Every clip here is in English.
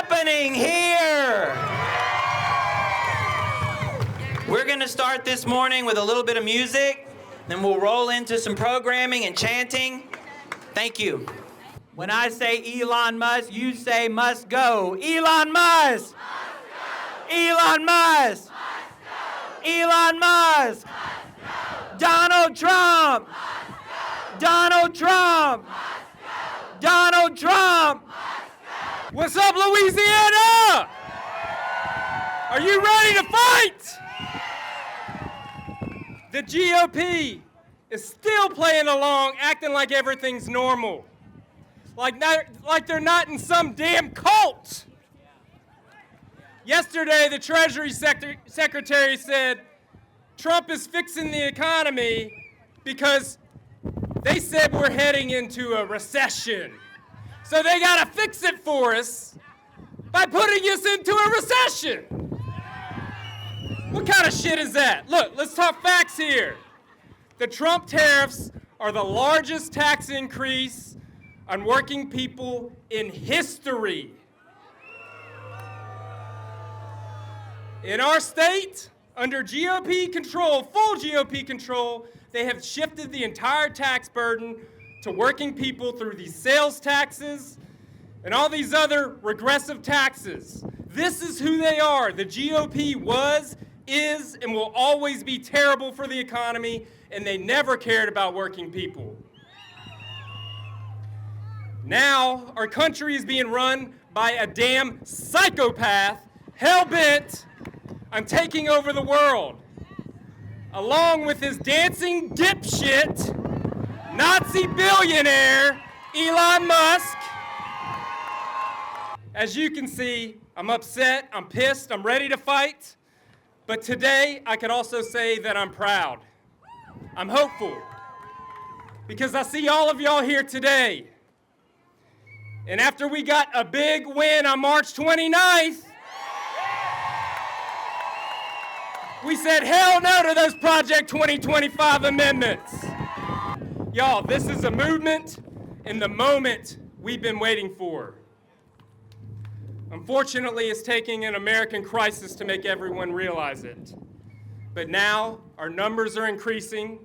happening here? We're going to start this morning with a little bit of music, then we'll roll into some programming and chanting. Thank you. When I say Elon Musk, you say must go. Elon Musk! Must go. Elon Musk! Must go. Elon Musk! Must go. Donald Trump! Must go. Donald Trump! Must go. Donald Trump! Must go. What's up, Louisiana? Are you ready to fight? The GOP is still playing along, acting like everything's normal. Like they're not in some damn cult. Yesterday, the Treasury Secretary said Trump is fixing the economy because they said we're heading into a recession. So they gotta fix it for us by putting us into a recession. What kind of shit is that? Look, let's talk facts here. The Trump tariffs are the largest tax increase on working people in history. In our state, under GOP control, full GOP control, they have shifted the entire tax burden to working people through these sales taxes and all these other regressive taxes. This is who they are. The GOP was, is, and will always be terrible for the economy, and they never cared about working people. Now, our country is being run by a damn psychopath, hell-bent on taking over the world, along with his dancing dipshit, Nazi billionaire, Elon Musk. As you can see, I'm upset, I'm pissed, I'm ready to fight, but today I can also say that I'm proud. I'm hopeful, because I see all of y'all here today. And after we got a big win on March 29th, we said hell no to those Project 2025 amendments. Y'all, this is a movement in the moment we've been waiting for. Unfortunately, it's taking an American crisis to make everyone realize it. But now our numbers are increasing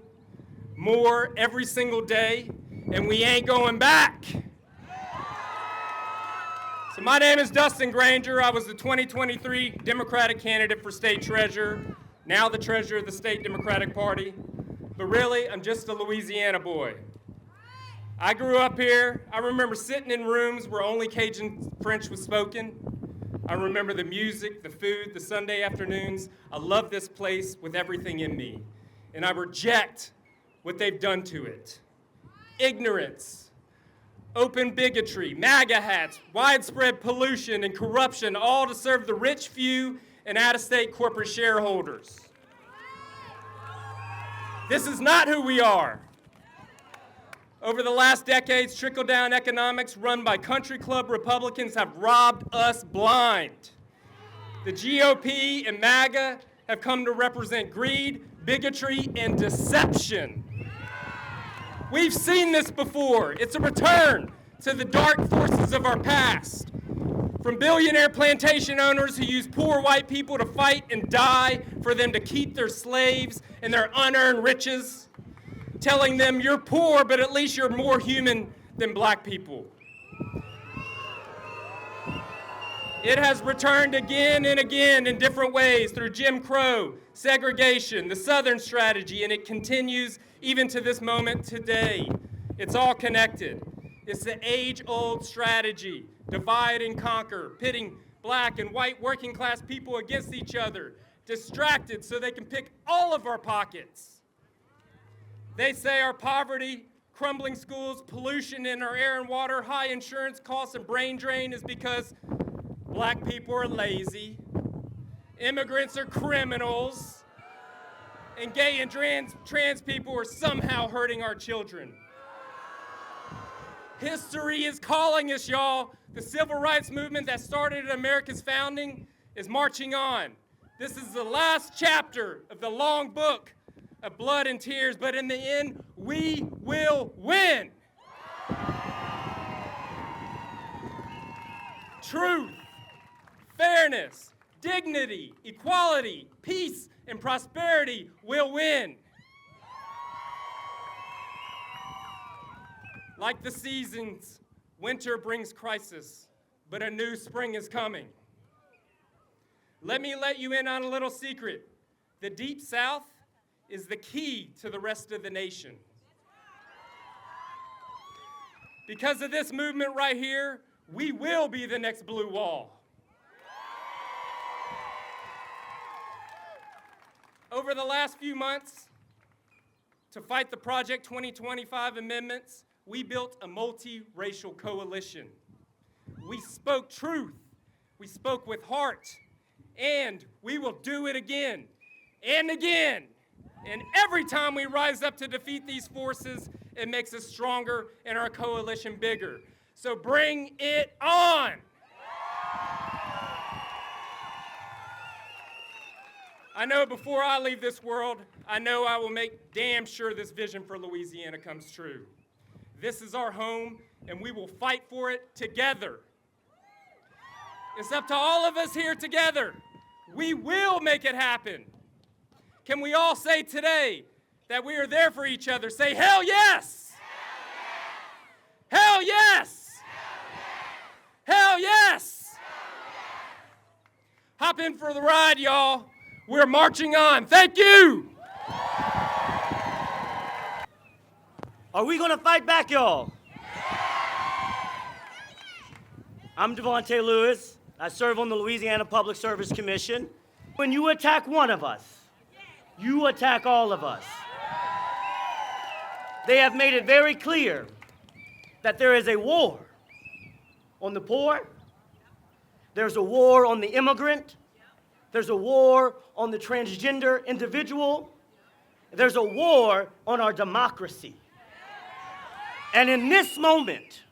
more every single day, and we ain't going back. So my name is Dustin Granger. I was the 2023 Democratic candidate for state treasurer, now the treasurer of the state Democratic Party. But really, I'm just a Louisiana boy. I grew up here. I remember sitting in rooms where only Cajun French was spoken. I remember the music, the food, the Sunday afternoons. I love this place with everything in me. And I reject what they've done to it. Ignorance, open bigotry, MAGA hats, widespread pollution and corruption, all to serve the rich few and out-of-state corporate shareholders. This is not who we are. Over the last decades, trickle-down economics run by country club Republicans have robbed us blind. The GOP and MAGA have come to represent greed, bigotry, and deception. We've seen this before. It's a return to the dark forces of our past. From billionaire plantation owners who use poor white people to fight and die for them to keep their slaves and their unearned riches, telling them you're poor, but at least you're more human than black people. It has returned again and again in different ways through Jim Crow, segregation, the Southern strategy, and it continues even to this moment today. It's all connected. It's the age-old strategy, divide and conquer, pitting black and white working class people against each other, distracted so they can pick all of our pockets. They say our poverty, crumbling schools, pollution in our air and water, high insurance costs, and brain drain is because black people are lazy, immigrants are criminals, and gay and trans people are somehow hurting our children. History is calling us, y'all. The civil rights movement that started at America's founding is marching on. This is the last chapter of the long book of blood and tears, but in the end, we will win. Truth, fairness, dignity, equality, peace, and prosperity will win. Like the seasons, winter brings crisis, but a new spring is coming. Let me let you in on a little secret. The Deep South is the key to the rest of the nation. Because of this movement right here, we will be the next blue wall. Over the last few months, to fight the Project 2025 amendments, we built a multi-racial coalition. We spoke truth, we spoke with heart, and we will do it again and again. And every time we rise up to defeat these forces, it makes us stronger and our coalition bigger. So bring it on! I know before I leave this world, I know I will make damn sure this vision for Louisiana comes true. This is our home, and we will fight for it together. It's up to all of us here together. We will make it happen. Can we all say today that we are there for each other? Say, hell yes! Hell yes! Hell yes! Hell yes! Hop in for the ride, y'all. We're marching on. Thank you! Are we gonna fight back, y'all? I'm Devontae Lewis. I serve on the Louisiana Public Service Commission. When you attack one of us, you attack all of us. They have made it very clear that there is a war on the poor, there's a war on the immigrant, there's a war on the transgender individual, there's a war on our democracy. And in this moment,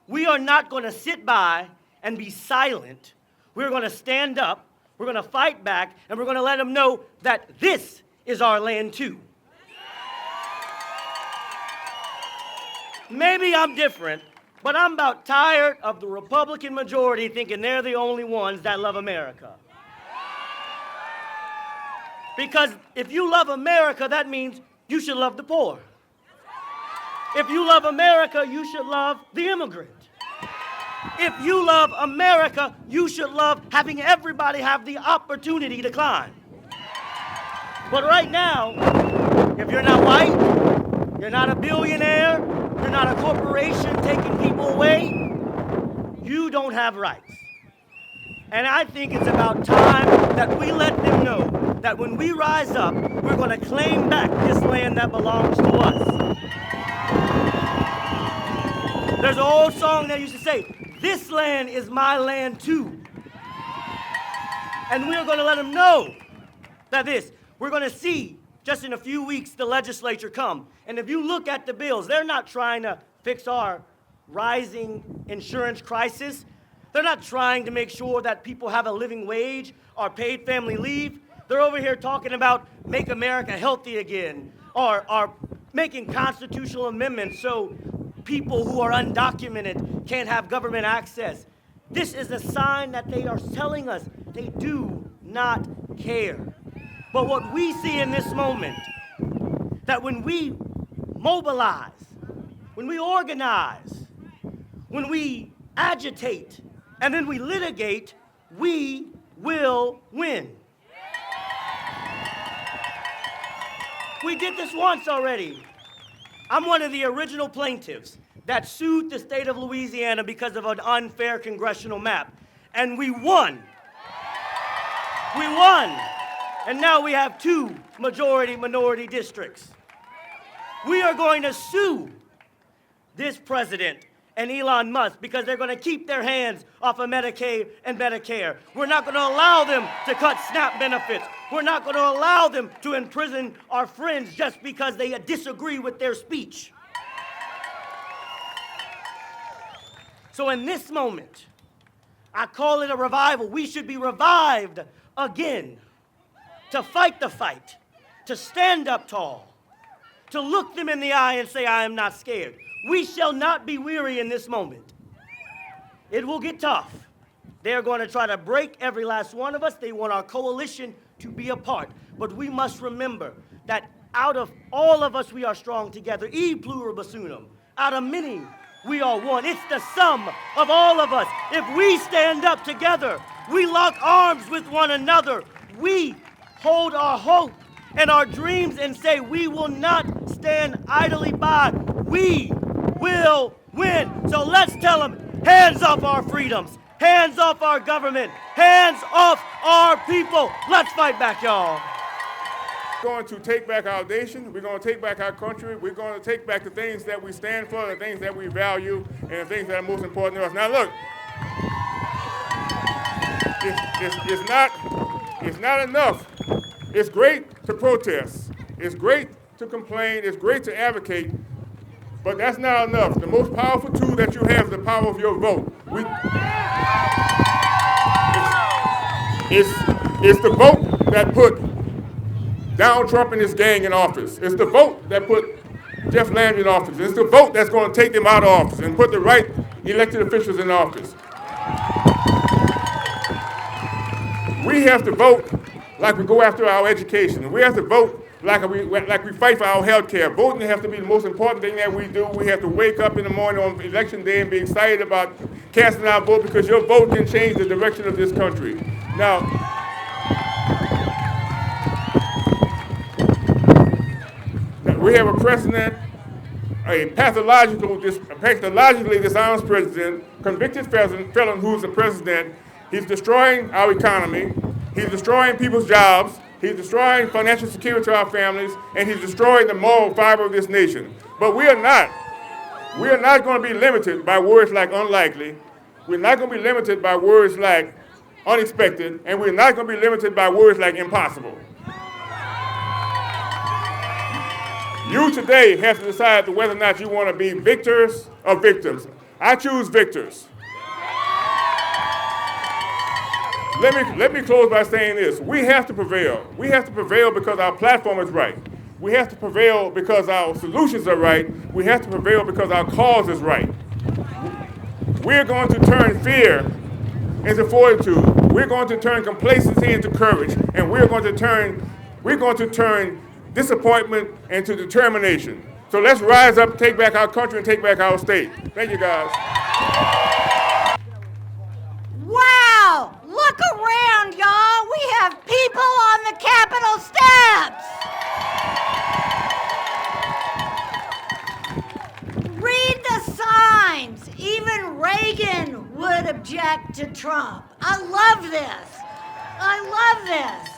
we are not going to sit by and be silent. We're going to stand up, we're going to fight back, and we're going to let them know that this is our land too. Maybe I'm different, but I'm about tired of the Republican majority thinking they're the only ones that love America. Because if you love America, that means you should love the poor. If you love America, you should love the immigrant. If you love America, you should love having everybody have the opportunity to climb. But right now, if you're not white, you're not a billionaire, you're not a corporation taking people away, you don't have rights. And I think it's about time that we let them know that when we rise up, we're going to claim back this land that belongs to us. There's an old song that used to say, "This land is my land too." And we're going to let them know that we're going to see just in a few weeks the legislature come. And if you look at the bills, they're not trying to fix our rising insurance crisis. They're not trying to make sure that people have a living wage or paid family leave. They're over here talking about make America healthy again or making constitutional amendments so people who are undocumented can't have government access. This is a sign that they are telling us they do not care. But what we see in this moment, that when we mobilize, when we organize, when we agitate, and then we litigate, we will win. We did this once already. I'm one of the original plaintiffs that sued the state of Louisiana because of an unfair congressional map. And we won. We won. And now we have 2 majority-minority districts. We are going to sue this president and Elon Musk because they're going to keep their hands off of Medicaid and Medicare. We're not going to allow them to cut SNAP benefits. We're not going to allow them to imprison our friends just because they disagree with their speech. So in this moment, I call it a revival. We should be revived again to fight the fight, to stand up tall, to look them in the eye and say, I am not scared. We shall not be weary in this moment. It will get tough. They're going to try to break every last one of us. They want our coalition to be apart. But we must remember that out of all of us, we are strong together. E pluribus unum. Out of many, we are one. It's the sum of all of us. If we stand up together, we lock arms with one another, we hold our hope and our dreams and say we will not stand idly by. We will win. So let's tell them, hands off our freedoms, hands off our government, hands off our people. Let's fight back, y'all. We're going to take back our nation. We're going to take back our country. We're going to take back the things that we stand for, the things that we value, and the things that are most important to us. Now look, it's not enough. It's great to protest. It's great to complain. It's great to advocate. But that's not enough. The most powerful tool that you have is the power of your vote. It's the vote that put Donald Trump and his gang in office. It's the vote that put Jeff Landry in office. It's the vote that's going to take them out of office and put the right elected officials in office. We have to vote like we go after our education. We have to vote like we fight for our health care. Voting has to be the most important thing that we do. We have to wake up in the morning on election day and be excited about casting our vote, because your vote can change the direction of this country. Now, we have a president, a pathologically dishonest president, convicted felon who's the president. He's destroying our economy. He's destroying people's jobs. He's destroying financial security to our families, and he's destroying the moral fiber of this nation. But we are not going to be limited by words like unlikely. We're not going to be limited by words like unexpected, and we're not going to be limited by words like impossible. You today have to decide whether or not you want to be victors or victims. I choose victors. Let me close by saying this. We have to prevail. We have to prevail because our platform is right. We have to prevail because our solutions are right. We have to prevail because our cause is right. We're going to turn fear into fortitude. We're going to turn complacency into courage, and we're going to turn disappointment into determination. So let's rise up, take back our country, and take back our state. Thank you, guys. Wow! Look around, y'all. We have people on the Capitol steps. Read the signs. Even Reagan would object to Trump. I love this. I love this.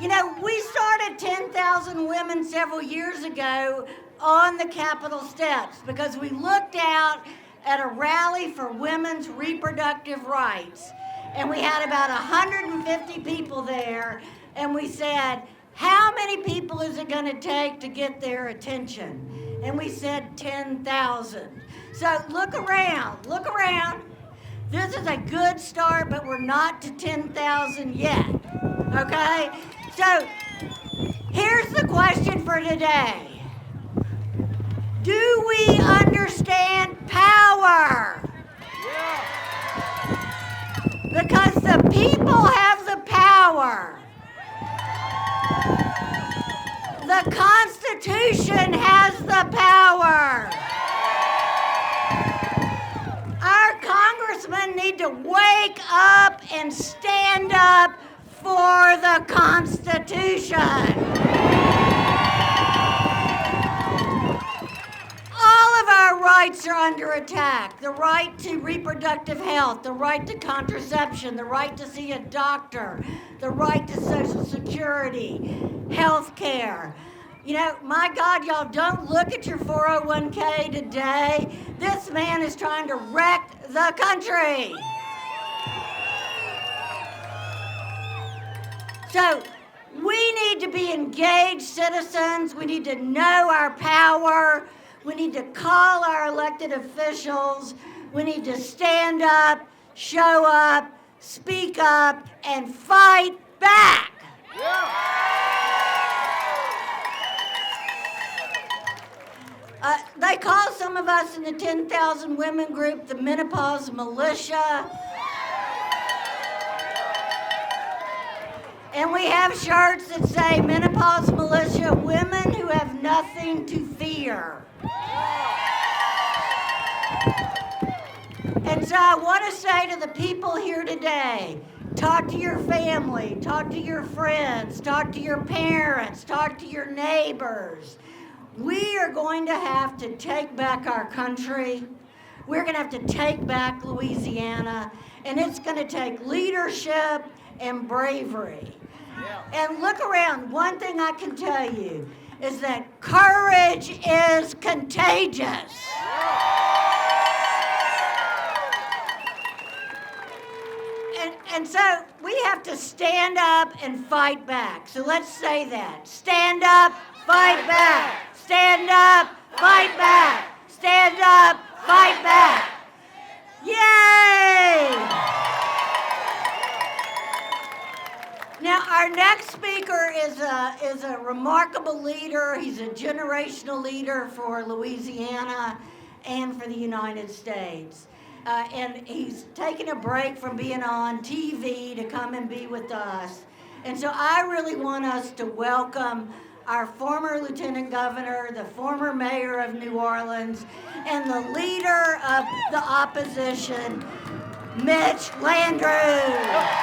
You know, we started 10,000 women several years ago on the Capitol steps because we looked out at a rally for women's reproductive rights. And we had about 150 people there, and we said, how many people is it going to take to get their attention? And we said 10,000. So look around, look around. This is a good start, but we're not to 10,000 yet, okay? So here's the question for today. Do we understand power? Yeah. Because the people have the power. The Constitution has the power. Our congressmen need to wake up and stand up for the Constitution. All of our rights are under attack. The right to reproductive health, the right to contraception, the right to see a doctor, the right to Social Security, health care. You know, my God, y'all don't look at your 401k today. This man is trying to wreck the country. So we need to be engaged citizens. We need to know our power. We need to call our elected officials. We need to stand up, show up, speak up, and fight back. Yeah. They call some of us in the 10,000 women group the menopause militia. And we have shirts that say Menopause Militia, women who have nothing to fear. And so I want to say to the people here today, talk to your family, talk to your friends, talk to your parents, talk to your neighbors. We are going to have to take back our country. We're going to have to take back Louisiana, and it's going to take leadership and bravery. And look around. One thing I can tell you is that courage is contagious. And so we have to stand up and fight back. So let's say that. Stand up, fight back. Stand up, fight back. Stand up, fight back. Yay! Now, our next speaker is a remarkable leader. He's a generational leader for Louisiana and for the United States. And he's taken a break from being on TV to come and be with us. And so I really want us to welcome our former Lieutenant Governor, the former Mayor of New Orleans, and the leader of the opposition, Mitch Landrieu.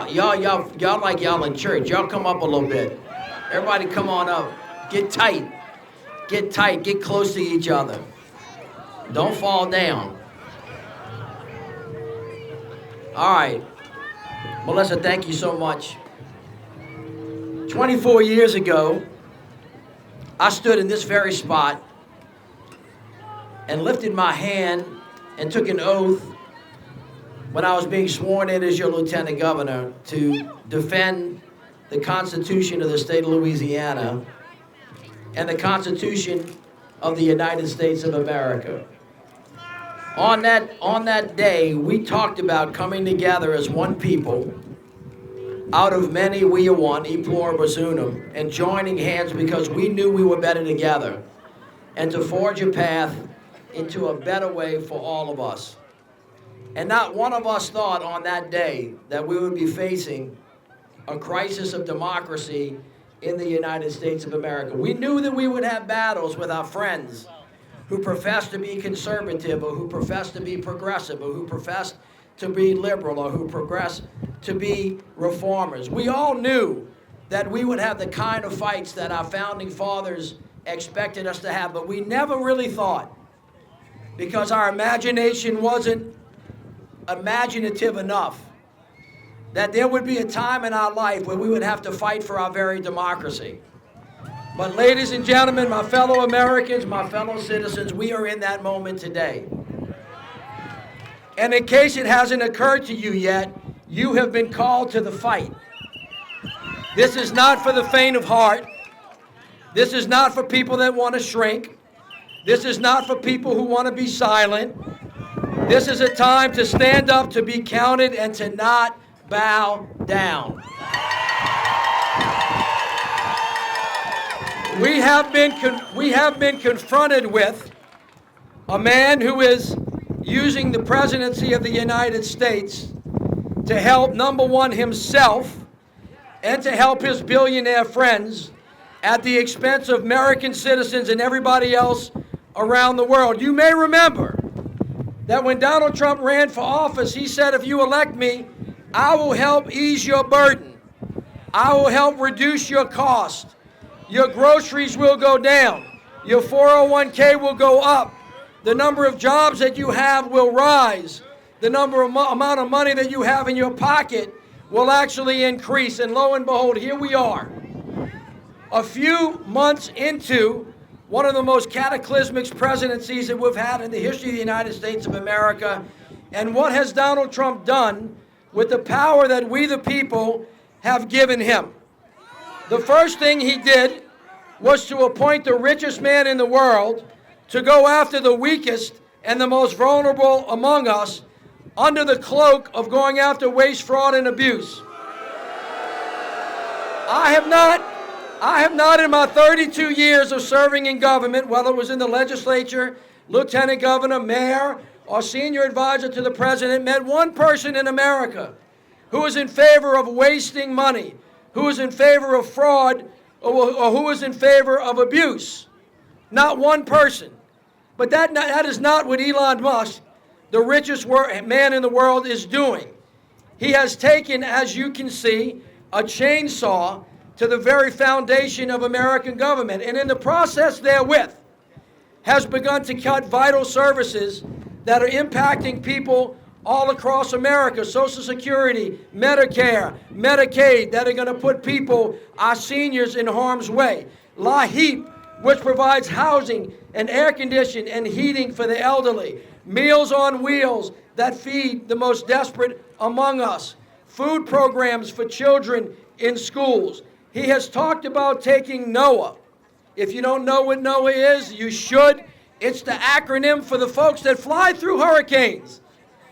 Y'all like y'all in church. Y'all come up a little bit. Everybody come on up. Get tight. Get tight. Get close to each other. Don't fall down. All right. Melissa, thank you so much. 24 years ago, I stood in this very spot and lifted my hand and took an oath when I was being sworn in as your Lieutenant Governor to defend the Constitution of the state of Louisiana and the Constitution of the United States of America. On that day, we talked about coming together as one people. Out of many, we are one, e pluribus unum, and joining hands because we knew we were better together, and to forge a path into a better way for all of us. And not one of us thought on that day that we would be facing a crisis of democracy in the United States of America. We knew that we would have battles with our friends who profess to be conservative, or who profess to be progressive, or who profess to be liberal, or who progress to be reformers. We all knew that we would have the kind of fights that our founding fathers expected us to have, but we never really thought, because our imagination wasn't imaginative enough, that there would be a time in our life where we would have to fight for our very democracy. But ladies and gentlemen, my fellow Americans, my fellow citizens, we are in that moment today. And in case it hasn't occurred to you yet, you have been called to the fight. This is not for the faint of heart. This is not for people that want to shrink. This is not for people who want to be silent. This is a time to stand up, to be counted, and to not bow down. We have been confronted with a man who is using the presidency of the United States to help, number one, himself, and to help his billionaire friends at the expense of American citizens and everybody else around the world. You may remember that when Donald Trump ran for office, he said, if you elect me, I will help ease your burden. I will help reduce your cost. Your groceries will go down. Your 401k will go up. The number of jobs that you have will rise. The amount of money that you have in your pocket will actually increase. And lo and behold, here we are, a few months into one of the most cataclysmic presidencies that we've had in the history of the United States of America. And what has Donald Trump done with the power that we the people have given him? The first thing he did was to appoint the richest man in the world to go after the weakest and the most vulnerable among us under the cloak of going after waste, fraud, and abuse. I I have not in my 32 years of serving in government, whether it was in the legislature, lieutenant governor, mayor, or senior advisor to the president, met one person in America who is in favor of wasting money, who is in favor of fraud, or who is in favor of abuse. Not one person. But that is not what Elon Musk, the richest man in the world, is doing. He has taken, as you can see, a chainsaw to the very foundation of American government, and in the process therewith has begun to cut vital services that are impacting people all across America: Social Security, Medicare, Medicaid, that are going to put people, our seniors, in harm's way. LAHEAP, which provides housing and air conditioning and heating for the elderly. Meals on Wheels, that feed the most desperate among us. Food programs for children in schools. He has talked about taking NOAA. If you don't know what NOAA is, you should. It's the acronym for the folks that fly through hurricanes,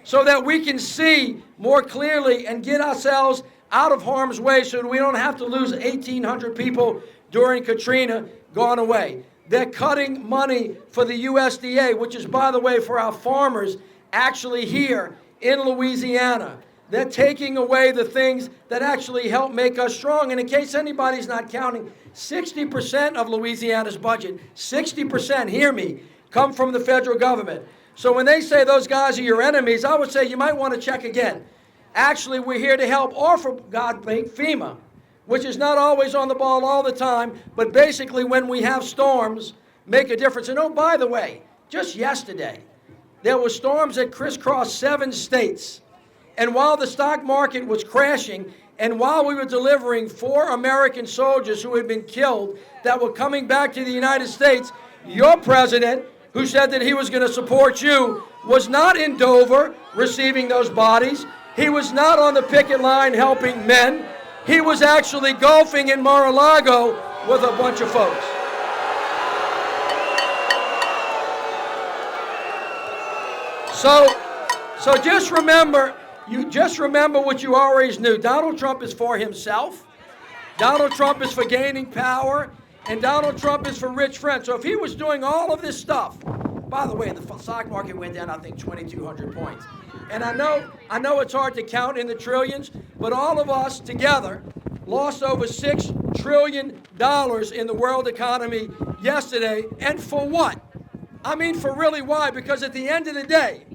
so that we can see more clearly and get ourselves out of harm's way, so that we don't have to lose 1,800 people during Katrina gone away. They're cutting money for the USDA, which is, by the way, for our farmers actually here in Louisiana. They're taking away the things that actually help make us strong. And in case anybody's not counting, 60% of Louisiana's budget, 60%, hear me, come from the federal government. So when they say those guys are your enemies, I would say you might want to check again. Actually, we're here to help, or for God's sake, FEMA, which is not always on the ball all the time, but basically when we have storms, make a difference. And oh, by the way, just yesterday, there were storms that crisscrossed 7 states. And while the stock market was crashing, and while we were delivering 4 American soldiers who had been killed that were coming back to the United States, your president, who said that he was going to support you, was not in Dover receiving those bodies. He was not on the picket line helping men. He was actually golfing in Mar-a-Lago with a bunch of folks. So just remember what you always knew. Donald Trump is for himself. Donald Trump is for gaining power. And Donald Trump is for rich friends. So if he was doing all of this stuff, by the way, the stock market went down, I think, 2,200 points. And I know it's hard to count in the trillions, but all of us together lost over $6 trillion in the world economy yesterday. And for what? I mean, for really why? Because at the end of the day,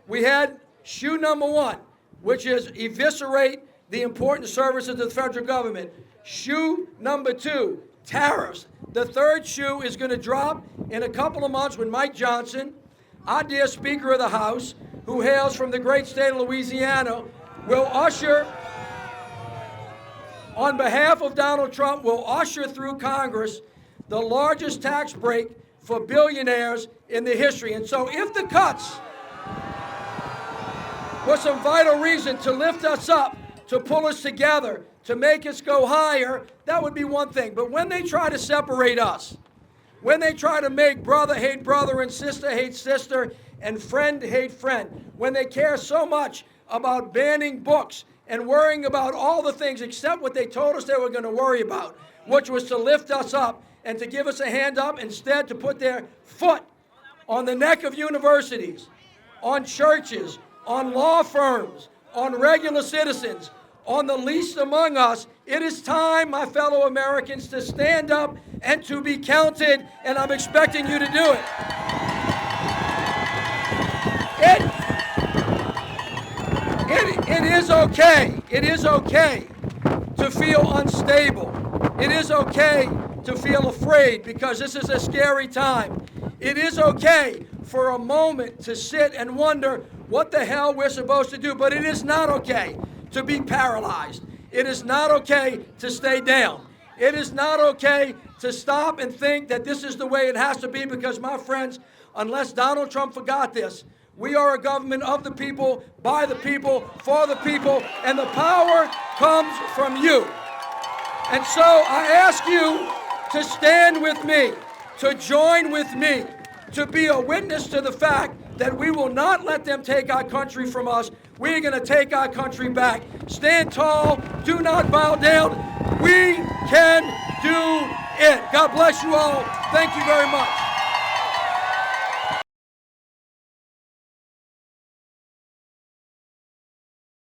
we had shoe number 1, which is eviscerate the important services of the federal government. Shoe number 2, tariffs. The third shoe is going to drop in a couple of months when Mike Johnson, our dear Speaker of the House, who hails from the great state of Louisiana, will usher, on behalf of Donald Trump, will usher through Congress the largest tax break for billionaires in the history. And so if the cuts were some vital reason to lift us up, to pull us together, to make us go higher, that would be one thing. But when they try to separate us, when they try to make brother hate brother and sister hate sister and friend hate friend, when they care so much about banning books and worrying about all the things except what they told us they were going to worry about, which was to lift us up and to give us a hand up, instead to put their foot on the neck of universities, on churches, on law firms, on regular citizens, on the least among us, it is time, my fellow Americans, to stand up and to be counted, and I'm expecting you to do it. It is okay. It is okay to feel unstable. It is okay to feel afraid, because this is a scary time. It is okay for a moment to sit and wonder what the hell we're supposed to do, but it is not okay to be paralyzed. It is not okay to stay down. It is not okay to stop and think that this is the way it has to be, because, my friends, unless Donald Trump forgot this, we are a government of the people, by the people, for the people, and the power comes from you. And so I ask you to stand with me, to join with me, to be a witness to the fact that we will not let them take our country from us. We're going to take our country back. Stand tall. Do not bow down. We can do it. God bless you all. Thank you very much.